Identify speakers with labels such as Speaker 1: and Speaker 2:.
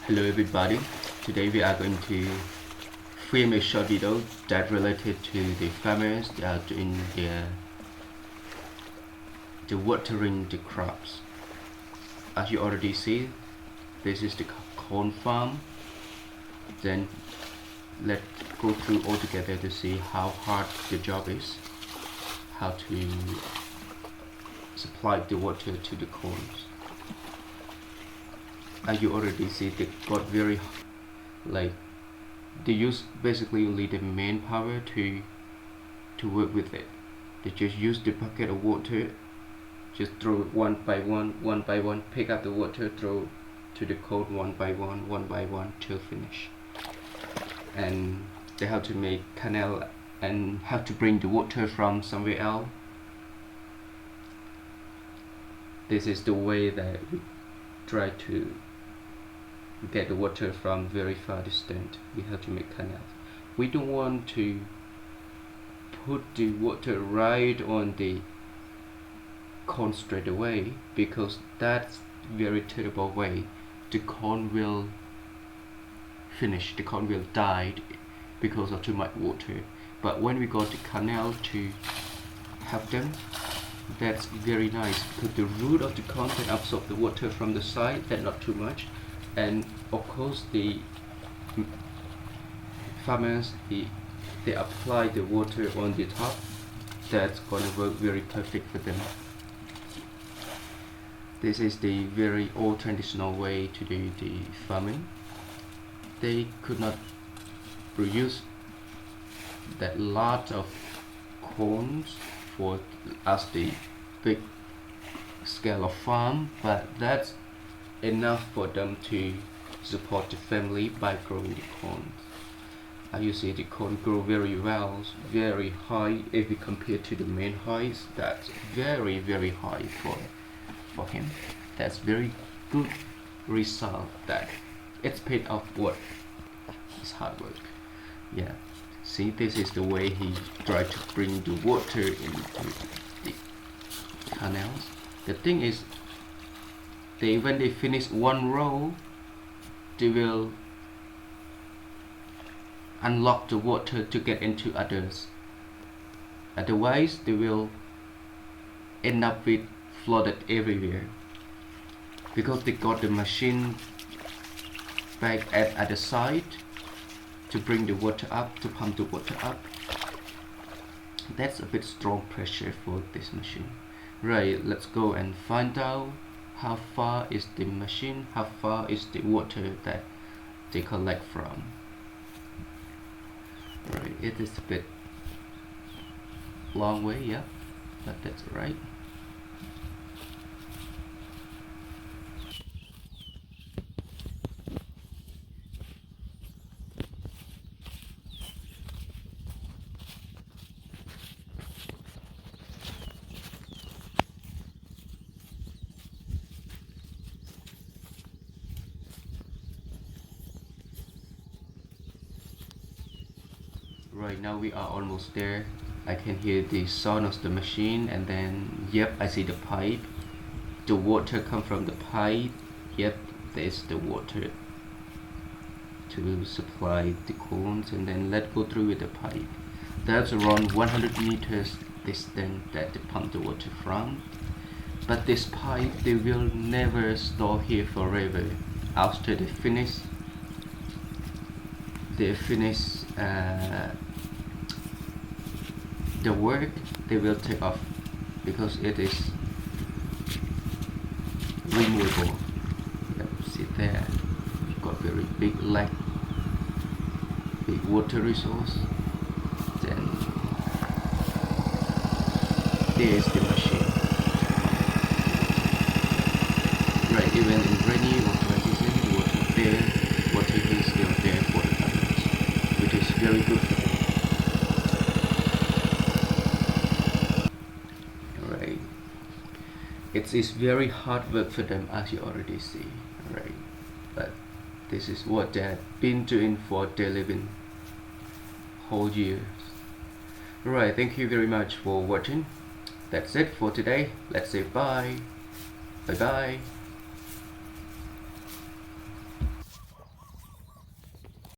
Speaker 1: Hello everybody, today we are going to film a short video that related to the farmers that are doing the watering the crops. As you already see, this is the corn farm. Then let's go through all together to see how hard the job is, how to supply the water to the corns. As you already see, they got very they use basically only the manpower to work with it. They just use the bucket of water, just throw it one by one, pick up the water, throw to the corn one by one till finish. And they have to make canal and have to bring the water from somewhere else. This is the way that we try to get the water from very far distance. We have to make canals. We don't want to put the water right on the corn straight away, because that's very terrible way. The corn will finish, the corn will die because of too much water. But when we got the canal to help them, that's very nice, because the root of the corn can absorb the water from the side, that's not too much. And of course the farmers, they apply the water on the top. That's gonna work very perfect for them. This is the very old traditional way to do the farming. They could not produce that lot of corns for as the big scale of farm, but that's enough for them to support the family by growing the corn. As you see, the corn grow very well, very high. If we compare to the main heights, that's very high for him. That's very good result, that it's paid off work. It's hard work. Yeah, see, this is the way he tried to bring the water into the canals. The thing is, when they finish one row, they will unlock the water to get into others. Otherwise, they will end up with flooded everywhere, because they got the machine back at the side to bring the water up, to pump the water up. That's a bit strong pressure for this machine. Right, let's go and find out how far is the machine, how far is the water that they collect from. Right, it is a bit long way, yeah, but that's right. Right now we are almost there. I can hear the sound of the machine, and then yep, I see the pipe. The water come from the pipe. Yep, there's the water to supply the corns, and then let go through with the pipe. That's around 100 meters distance that they pump the water from. But this pipe, they will never store here forever. After they finish the work, they will take off, because it is removable. Yep, see there, got very big lake, big water resource. Then there is the machine. Right, even in rainy or dry season, water there, water is still there for the farmers, which is very good for them. Right, it is very hard work for them, as you already see. Right, but this is what they've been doing for their living whole years. Alright, thank you very much for watching. That's it for today. Let's say bye. Bye bye.